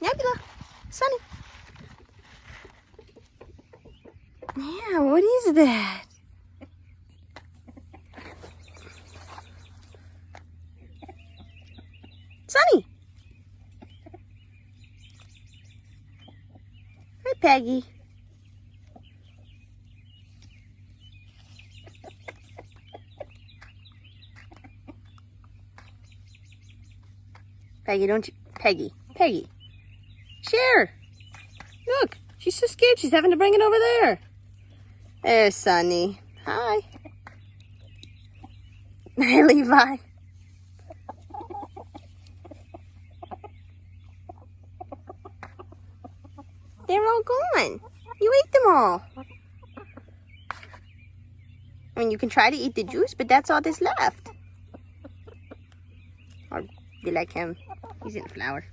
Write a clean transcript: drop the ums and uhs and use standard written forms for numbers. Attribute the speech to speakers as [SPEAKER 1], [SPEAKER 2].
[SPEAKER 1] Nebula, Sunny. Yeah, what is that? Sunny. Hi, Peggy. Peggy, don't you? Peggy. Peggy. Share. Look, she's so scared she's having to bring it over there. There's Sunny. Hi. Levi. They're all gone. You ate them all. I mean, you can try to eat the juice, but that's all that's left. Or you like him? He's in flour.